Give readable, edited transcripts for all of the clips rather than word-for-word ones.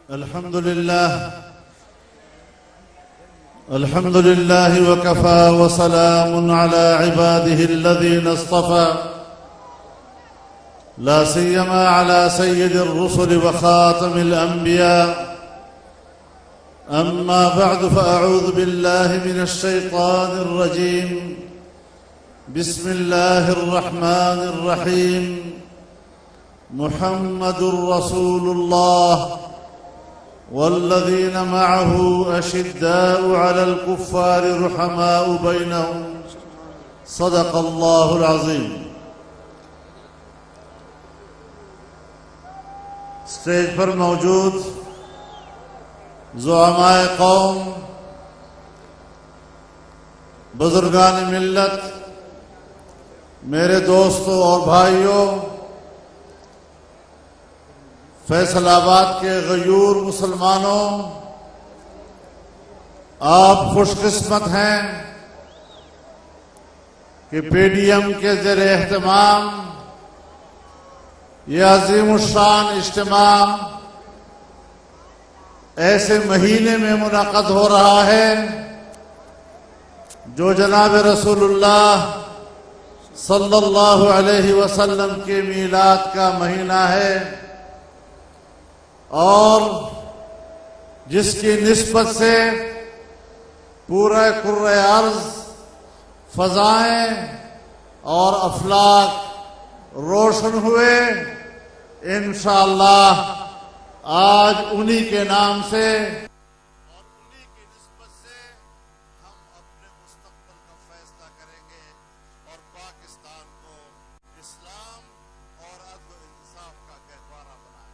الحمد لله وكفى وسلام على عباده الذين اصطفى لا سيما على سيد الرسل وخاتم الأنبياء أما بعد فأعوذ بالله من الشيطان الرجيم بسم الله الرحمن الرحيم محمد رسول الله والذين معه أشداء على الكفار رحماء بينهم صدق الله العظيم. اسٹیج پر موجود زعمائے قوم، بزرگان ملت، میرے دوستوں اور بھائیوں، فیصل آباد کے غیور مسلمانوں، آپ خوش قسمت ہیں کہ پی ڈی ایم کے زیر اہتمام یہ عظیم الشان اجتماع ایسے مہینے میں منعقد ہو رہا ہے جو جناب رسول اللہ صلی اللہ علیہ وسلم کے میلاد کا مہینہ ہے، اور جس کی نسبت سے پورا کرۂ ارض، فضائیں اور افلاک روشن ہوئے۔ انشاءاللہ آج انہی کے نام سے اور انہی کی نسبت سے ہم اپنے مستقبل کا فیصلہ کریں گے اور پاکستان کو اسلام اور عدل و انصاف کا گہوارہ بنائیں۔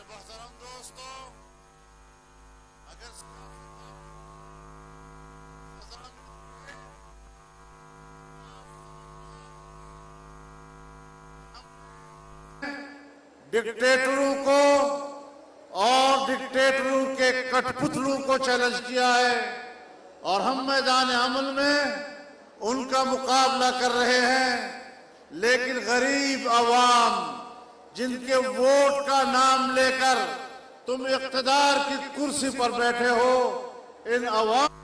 محترم دوستو، اگر ڈکٹیٹروں کو اور ڈکٹیٹروں کے کٹ پتلوں کو چیلنج کیا ہے اور ہم میدان عمل میں ان کا مقابلہ کر رہے ہیں، لیکن غریب عوام جن کے ووٹ کا نام لے کر تم اقتدار کی کرسی پر بیٹھے ہو، ان عوام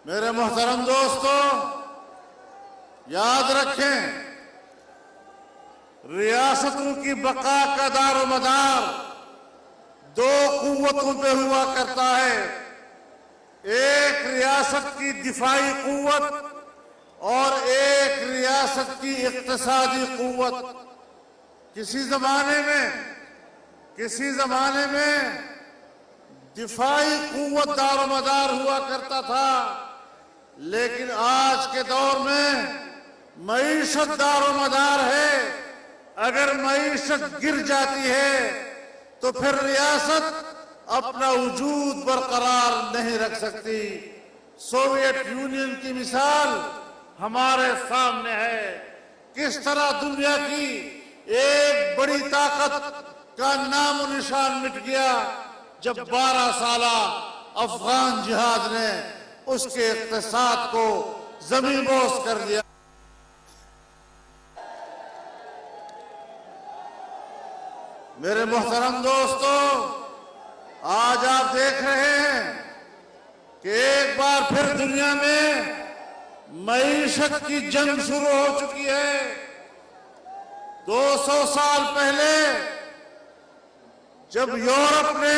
میرے محترم دوستو، یاد رکھیں، ریاستوں کی بقا کا دار و مدار دو قوتوں پہ ہوا کرتا ہے، ایک ریاست کی دفاعی قوت اور ایک ریاست کی اقتصادی قوت۔ کسی زمانے میں دفاعی قوت دار و مدار ہوا کرتا تھا، لیکن آج کے دور میں معیشت دار و مدار ہے۔ اگر معیشت گر جاتی ہے تو پھر ریاست اپنا وجود برقرار نہیں رکھ سکتی۔ سوویت یونین کی مثال ہمارے سامنے ہے، کس طرح دنیا کی ایک بڑی طاقت کا نام و نشان مٹ گیا، جب 12 سالہ افغان جہاد نے اس کے اقتصاد کو زمین بوس کر دیا۔ میرے محترم دوستو، آج آپ دیکھ رہے ہیں کہ ایک بار پھر دنیا میں معیشت کی جنگ شروع ہو چکی ہے۔ 200 سال پہلے جب یورپ نے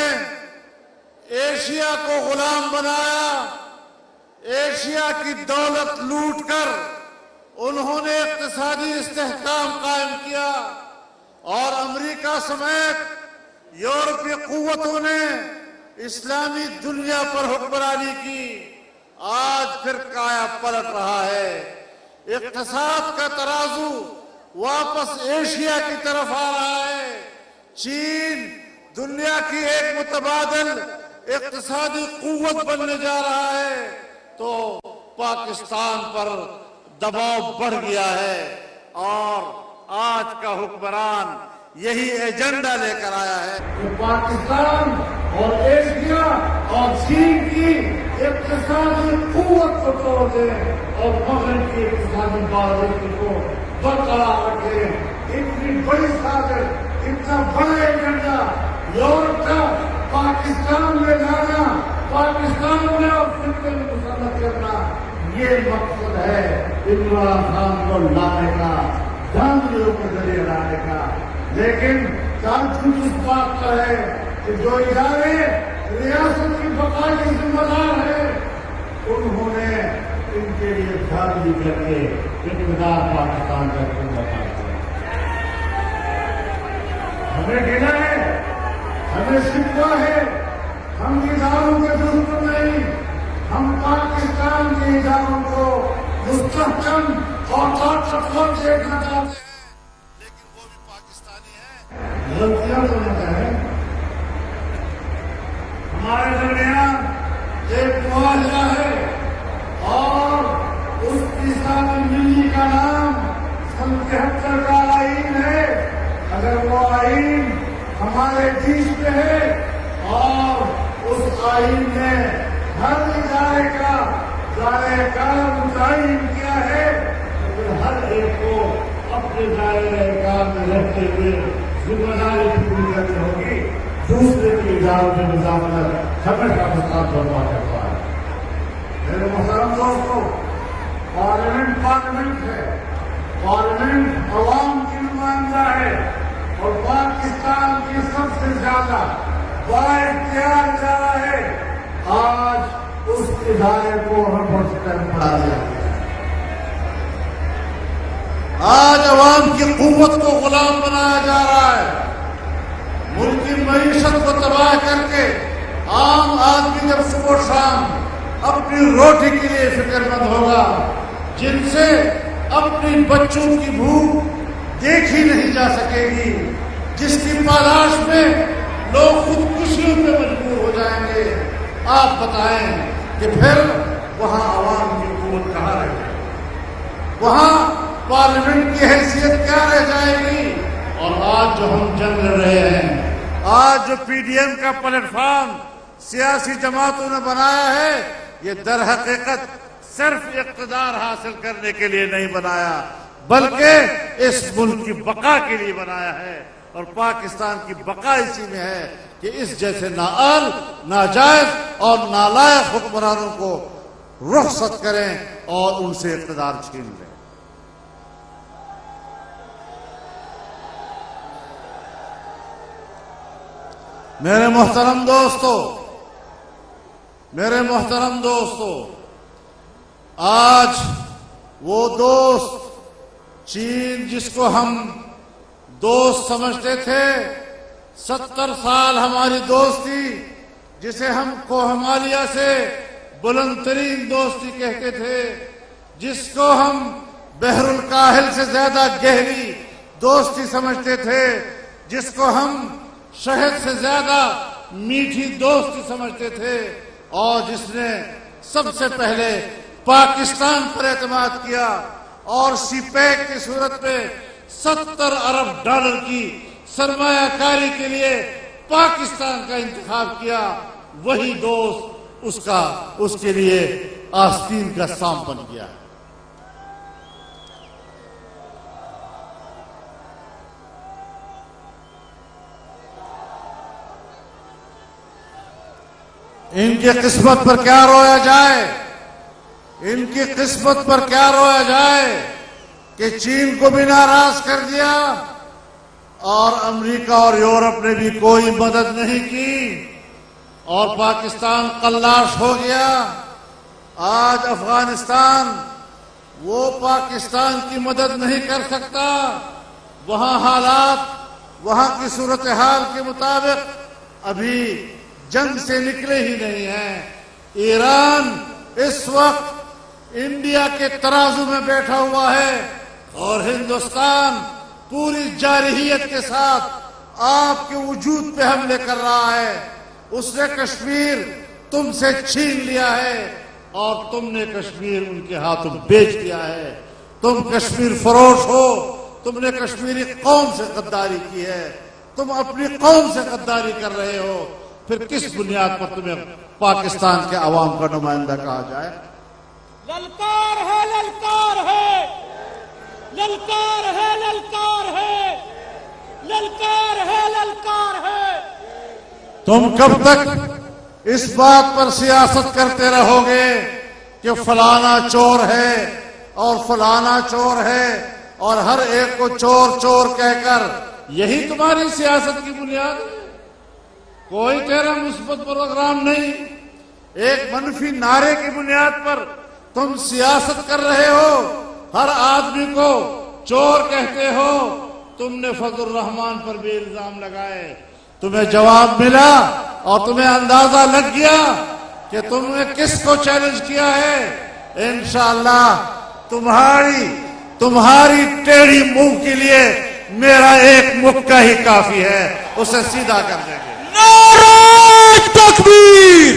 ایشیا کو غلام بنایا، ایشیا کی دولت لوٹ کر انہوں نے اقتصادی استحکام قائم کیا، اور امریکہ سمیت یورپی قوتوں نے اسلامی دنیا پر حکمرانی کی۔ آج پھر کایا پلٹ رہا ہے، اقتصاد کا ترازو واپس ایشیا کی طرف آ رہا ہے۔ چین دنیا کی ایک متبادل اقتصادی قوت بننے جا رہا ہے، تو پاکستان پر دباؤ بڑھ گیا ہے، اور آج کا حکمران یہی ایجنڈا لے کر آیا ہے کہ پاکستان اور ایشیا اور چین کی اقتصادی قوت کو توڑ دیں اور مغرب کی اقتصادی بازوقت کو برقرار رکھیں۔ اتنی بڑی سازش، اتنا بڑا ایجنڈا یورپ کا پاکستان میں لانا، پاکستان میں اور خطے میں مسلط کرنا، یہ مقصد ہے عمران خان کو لانے کا، جانچوں کے ذریعے لانے کا۔ لیکن جھوٹ اس بات کا ہے کہ جو ادارے ریاست کی بقا کی ذمہ دار ہے، انہوں نے ان کے لیے جھانچی کر کے اقتدار پاکستان کا بتا دیا۔ ہمیں گنا ہے، ہمیں شکوہ ہے، ہم اداروں کے دشمن نہیں، ہم پاکستان کے اداروں کو مستحکم اور طاقتور دیکھنا چاہتے ہیں، لیکن وہ بھی پاکستانی ہیں۔ غلطیاں تو نہ ہے۔ ہمارے درمیان ایک معاہدہ ہے، اور اس کی ساتھ ملی کا نام سن 73 کا آئین ہے۔ اگر وہ آئین ہمارے بیچ میں ہے، اور اس آئین میں ہر ادارے کا دائرہ کار متعین کیا ہے، ہر ایک کو اپنے دائرہ کار میں رہتے ہوئے ذمہ داری پوری کرنی ہوگی۔ دوسرے کے اداروں میں مداخلت ہمیشہ فساد برپا کرتا ہے۔ میرے محترم دوستو، پارلیمنٹ ہے، پارلیمنٹ عوام کی نمائندہ ہے، اور پاکستان کی سب سے زیادہ بااختیار ادارہ ہے۔ آج اس ادارے کو ہڑبڑ کر بڑھا دیا گیا۔ آج عوام کی قوت کو غلام بنایا جا رہا ہے۔ ملک کی معیشت کو تباہ کر کے عام آدمی جب صبح و شام اپنی روٹی کے لیے فکر مند ہوگا، جن سے اپنی بچوں کی بھوک دیکھی نہیں جا سکے گی، جس کی پاداش میں لوگ خودکشیوں پہ مجبور ہو جائیں گے، آپ بتائیں کہ پھر وہاں عوام کی قوت کہاں رہ جائے گی؟ وہاں پارلیمنٹ کی حیثیت کیا رہ جائے گی؟ اور آج جو ہم جنگ لڑ رہے ہیں، آج جو پی ڈی ایم کا پلیٹ فارم سیاسی جماعتوں نے بنایا ہے، یہ در حقیقت صرف اقتدار حاصل کرنے کے لیے نہیں بنایا، بلکہ اس ملک کی بقا کے لیے بنایا ہے۔ اور پاکستان کی بقا اسی میں ہے کہ اس جیسے نااہل، ناجائز اور نالائق حکمرانوں کو رخصت کریں اور ان سے اقتدار چھین لیں۔ میرے محترم دوستو، آج وہ دوست چین جس کو ہم دوست سمجھتے تھے، 70 سال ہماری دوستی، جسے ہم کوہ سے بلند ترین دوستی کہتے تھے، جس کو ہم بحر الکاہل سے زیادہ گہری دوستی سمجھتے تھے، جس کو ہم شہد سے زیادہ میٹھی دوستی سمجھتے تھے، اور جس نے سب سے پہلے پاکستان پر اعتماد کیا اور سی پیک کی صورت میں $70 ارب کی سرمایہ کاری کے لیے پاکستان کا انتخاب کیا، وہی دوست اس کے لیے آستین کا سانپ بن گیا۔ ان کی قسمت پر کیا رویا جائے، ان کی قسمت پر کیا رویا جائے کہ چین کو بھی ناراض کر دیا اور امریکہ اور یورپ نے بھی کوئی مدد نہیں کی اور پاکستان قلاش ہو گیا۔ آج افغانستان وہ پاکستان کی مدد نہیں کر سکتا، وہاں حالات، وہاں کی صورتحال کے مطابق ابھی جنگ سے نکلے ہی نہیں ہیں۔ ایران اس وقت انڈیا کے ترازو میں بیٹھا ہوا ہے اور ہندوستان پوری جارحیت کے ساتھ آپ کے وجود پہ حملے کر رہا ہے۔ اس نے کشمیر تم سے چھین لیا ہے اور تم نے کشمیر ان کے ہاتھوں بیچ دیا ہے۔ تم کشمیر فروش ہو، تم نے کشمیری قوم سے غداری کی ہے، تم اپنی قوم سے غداری کر رہے ہو، پھر کس بنیاد پر تمہیں پاکستان کے عوام کا نمائندہ کہا جائے؟ للکار ہے، للکار ہے، للکار ہے، للکار ہے، للکار ہے، للکار ہے۔ تم کب تک اس بات پر سیاست کرتے رہو گے کہ فلانا چور ہے اور فلانا چور ہے اور ہر ایک کو چور چور کہہ کر یہی تمہاری سیاست کی بنیاد ہے؟ کوئی تیرا مثبت پروگرام نہیں، ایک منفی نعرے کی بنیاد پر تم سیاست کر رہے ہو، ہر آدمی کو چور کہتے ہو۔ تم نے فضل الرحمان پر بھی الزام لگائے، تمہیں جواب ملا اور تمہیں اندازہ لگ گیا کہ تم نے کس کو چیلنج کیا ہے۔ انشاءاللہ تمہاری ٹیڑھی منہ کے لیے میرا ایک مکہ ہی کافی ہے، اسے سیدھا کر دیں گے۔ نعرہ تکبیر!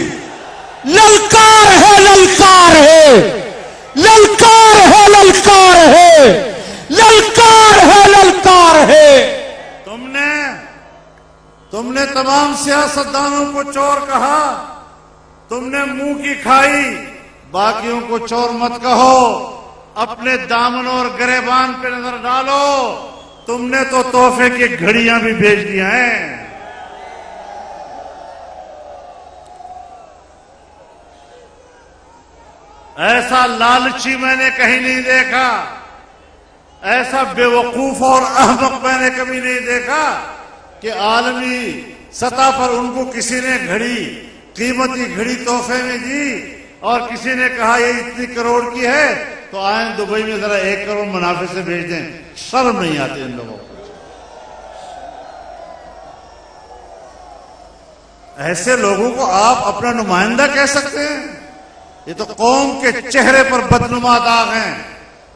للکار ہے، للکار ہے، للکار ہے، للکار ہے، للکار ہے، للکار ہے۔ تم نے تمام سیاستدانوں کو چور کہا، تم نے منہ کی کھائی، باقیوں کو چور مت کہو، اپنے دامنوں اور گریبان پہ نظر ڈالو۔ تم نے تو تحفے کی گھڑیاں بھی بھیج دی ہیں۔ ایسا لالچی میں نے کہیں نہیں دیکھا، ایسا بے وقوف اور احمق میں نے کبھی نہیں دیکھا کہ عالمی سطح پر ان کو کسی نے قیمتی گھڑی تحفے میں دی اور کسی نے کہا یہ اتنی کروڑ کی ہے تو آئیں دبئی میں ذرا 1 کروڑ منافع سے بھیج دیں۔ شرم نہیں آتی ان لوگوں کو؟ ایسے لوگوں کو آپ اپنا نمائندہ کہہ سکتے ہیں؟ یہ تو قوم کے چہرے پر بدنما داغ ہیں،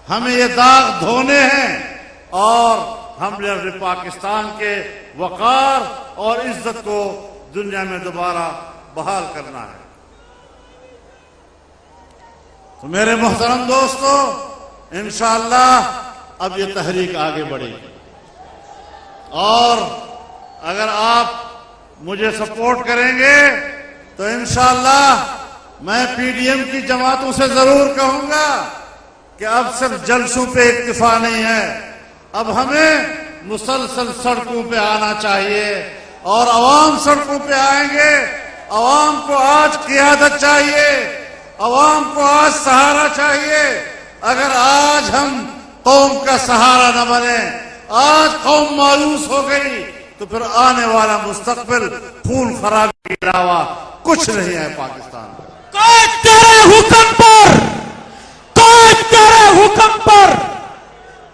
ہمیں یہ داغ دھونے ہیں اور ہم نے اپنے پاکستان کے وقار اور عزت کو دنیا میں دوبارہ بحال کرنا ہے۔ تو میرے محترم دوستو، انشاءاللہ اب یہ تحریک آگے بڑھے گی اور اگر آپ مجھے سپورٹ کریں گے تو انشاءاللہ میں پی ڈی ایم کی جماعتوں سے ضرور کہوں گا کہ اب صرف جلسوں پہ اکتفا نہیں ہے، اب ہمیں مسلسل سڑکوں پہ آنا چاہیے اور عوام سڑکوں پہ آئیں گے۔ عوام کو آج قیادت چاہیے، عوام کو آج سہارا چاہیے۔ اگر آج ہم قوم کا سہارا نہ بنے، آج قوم مایوس ہو گئی تو پھر آنے والا مستقبل خون خرابی کے علاوہ کچھ نہیں ہے پاکستان میں۔ کوئی تیرے حکم پر، کوئی تیرے حکم پر،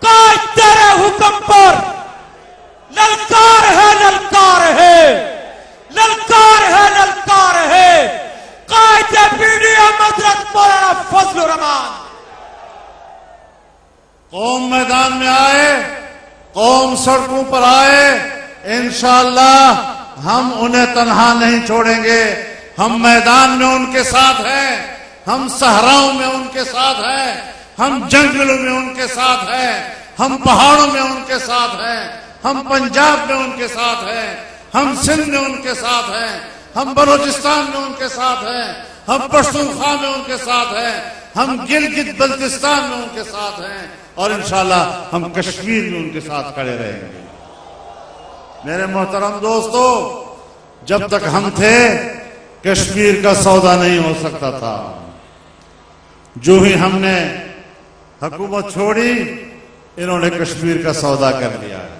کوئی تیرے حکم پر للکار ہے، للکار ہے، للکار ہے، للکار ہے۔ قائد پی ڈی ایم حضرت مولانا فضل الرحمان۔ قوم میدان میں آئے، قوم سڑکوں پر آئے، انشاءاللہ ہم انہیں تنہا نہیں چھوڑیں گے۔ ہم میدان میں ان کے ساتھ ہیں، ہم صحراؤں میں ان کے ساتھ ہیں، ہم جنگلوں میں ان کے ساتھ ہیں، ہم پہاڑوں میں ان کے ساتھ ہیں، ہم پنجاب میں ان کے ساتھ ہیں، ہم سندھ میں ان کے ساتھ ہیں، ہم بلوچستان میں ان کے ساتھ ہیں، ہم پشتونخوا میں ان کے ساتھ ہیں، ہم گلگت بلتستان میں ان کے ساتھ ہیں، اور انشاءاللہ ہم کشمیر میں ان کے ساتھ کھڑے رہیں گے۔ میرے محترم دوستو، جب تک ہم تھے کشمیر کا سودا نہیں ہو سکتا تھا، جو ہی ہم نے حکومت چھوڑی انہوں نے کشمیر کا سودا کر لیا ہے۔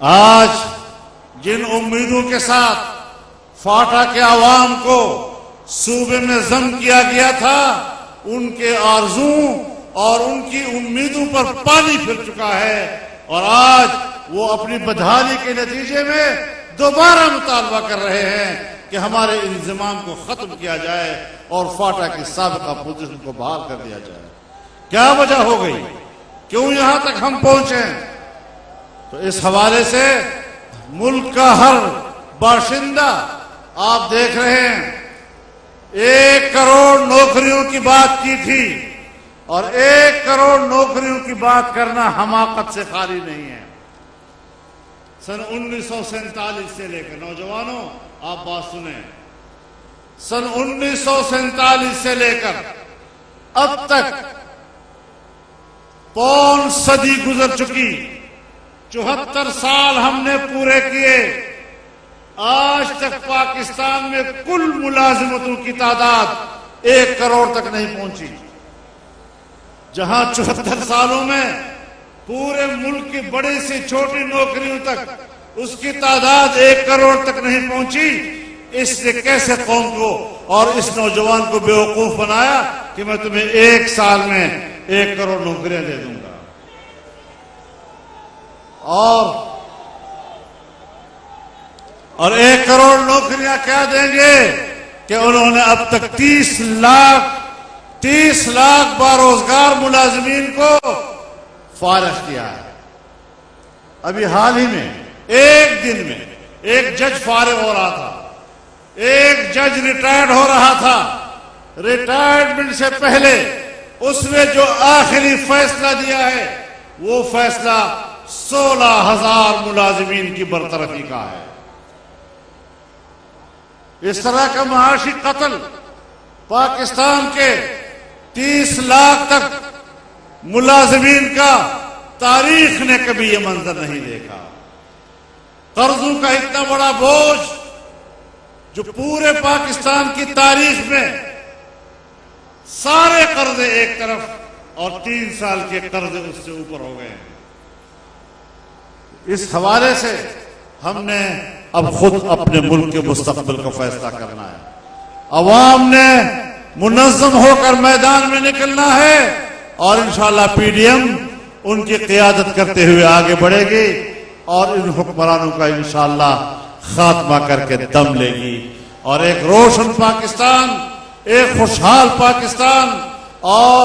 آج جن امیدوں کے ساتھ فاٹا کے عوام کو صوبے میں ضم کیا گیا تھا، ان کے آرزوں اور ان کی امیدوں پر پانی پھر چکا ہے، اور آج وہ اپنی بدحالی کے نتیجے میں دوبارہ مطالبہ کر رہے ہیں کہ ہمارے انضمام کو ختم کیا جائے اور فاٹا کی سابقہ پوزیشن کو بحال کر دیا جائے۔ کیا وجہ ہو گئی؟ کیوں یہاں تک ہم پہنچے؟ تو اس حوالے سے ملک کا ہر باشندہ آپ دیکھ رہے ہیں، 1 کروڑ نوکریوں کی بات کی تھی، اور 1 کروڑ نوکریوں کی بات کرنا حماقت سے خالی نہیں ہے۔ سن 1947 سے لے کر، نوجوانوں آپ بات سنیں، سن 1947 سے لے کر اب تک 5 صدی گزر چکی، 74 سال ہم نے پورے کیے، آج تک پاکستان میں کل ملازمتوں کی تعداد 1 کروڑ تک نہیں پہنچی، جہاں 74 سالوں میں پورے ملک کی بڑی سے چھوٹی نوکریوں تک اس کی تعداد 1 کروڑ تک نہیں پہنچی۔ اس نے کیسے قوم کو اور اس نوجوان کو بیوقوف بنایا کہ میں تمہیں 1 سال میں 1 کروڑ نوکریاں دے دوں گا، اور 1 کروڑ نوکریاں کیا دیں گے کہ انہوں نے اب تک 30 لاکھ باروزگار ملازمین کو فارغ کیا ہے۔ ابھی حال ہی میں 1 دن میں ایک جج فارغ ہو رہا تھا، ایک جج ریٹائرڈ ہو رہا تھا، ریٹائرمنٹ سے پہلے اس نے جو آخری فیصلہ دیا ہے وہ فیصلہ 16,000 ملازمین کی برطرفی کا ہے۔ اس طرح کا معاشی قتل پاکستان کے 30 لاکھ تک ملازمین کا تاریخ نے کبھی یہ منظر نہیں دیکھا۔ قرضوں کا اتنا بڑا بوجھ جو پورے پاکستان کی تاریخ میں سارے قرضے ایک طرف اور 3 سال کے قرضے اس سے اوپر ہو گئے۔ اس حوالے سے ہم نے اب خود اپنے ملک کے مستقبل کا فیصلہ کرنا ہے۔ عوام نے منظم ہو کر میدان میں نکلنا ہے، اور انشاءاللہ پی ڈی ایم ان کی قیادت کرتے ہوئے آگے بڑھے گی، اور ان حکمرانوں کا انشاءاللہ خاتمہ کر کے دم لے گی، اور ایک روشن پاکستان، ایک خوشحال پاکستان اور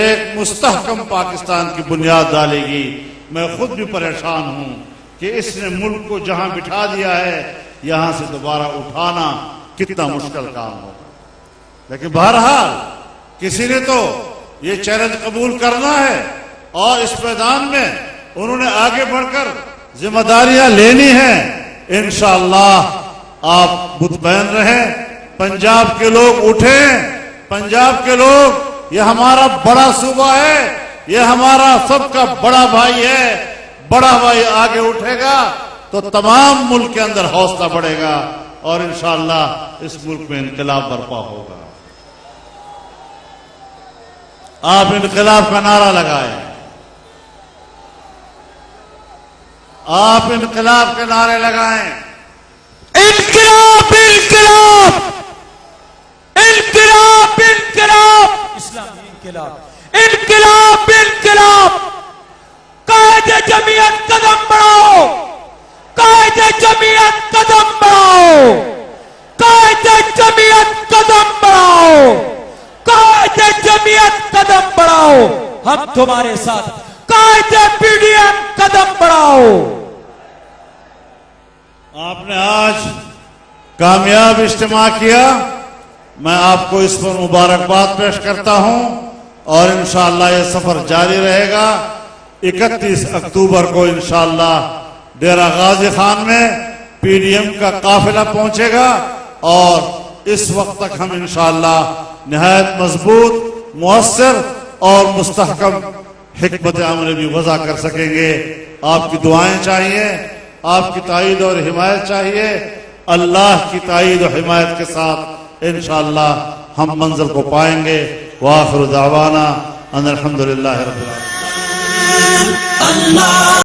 ایک مستحکم پاکستان کی بنیاد ڈالے گی۔ میں خود بھی پریشان ہوں کہ اس نے ملک کو جہاں بٹھا دیا ہے یہاں سے دوبارہ اٹھانا کتنا مشکل کام ہوگا، لیکن بہرحال کسی نے تو یہ چیلنج قبول کرنا ہے، اور اس میدان میں انہوں نے آگے بڑھ کر ذمہ داریاں لینی ہیں۔ انشاءاللہ آپ مطمئن رہیں، پنجاب کے لوگ اٹھیں، پنجاب کے لوگ، یہ ہمارا بڑا صوبہ ہے، یہ ہمارا سب کا بڑا بھائی ہے، بڑا بھائی آگے اٹھے گا تو تمام ملک کے اندر حوصلہ بڑھے گا، اور انشاءاللہ اس ملک میں انقلاب برپا ہوگا۔ آپ انقلاب کا نعرہ لگائیں، آپ انقلاب کے نعرے لگائیں، انقلاب انقلاب انقلاب انقلاب، اسلامی انقلاب، انقلاب انقلاب، قائد جمعیت قدم بڑھاؤ، قائد جمعیت قدم بڑھاؤ، قائد جمعیت قدم بڑھاؤ، قائد جمعیت قدم بڑھاؤ، ہم تمہارے ساتھ، قائد پی ڈی ایم قدم بڑھاؤ۔ آپ نے آج کامیاب اجتماع کیا، میں آپ کو اس پر مبارکباد پیش کرتا ہوں، اور انشاءاللہ یہ سفر جاری رہے گا۔ 31 اکتوبر کو انشاءاللہ ڈیرہ غازی خان میں PDM کا قافلہ پہنچے گا اور اس وقت تک ہم انشاءاللہ نہایت مضبوط، مؤثر اور مستحکم حکمت عملی بھی وضع کر سکیں گے۔ آپ کی دعائیں چاہیے، آپ کی تائید اور حمایت چاہیے۔ اللہ کی تائید و حمایت کے ساتھ انشاءاللہ ہم منزل کو پائیں گے۔ وآخر دعوانا ان الحمدللہ رب العالمین۔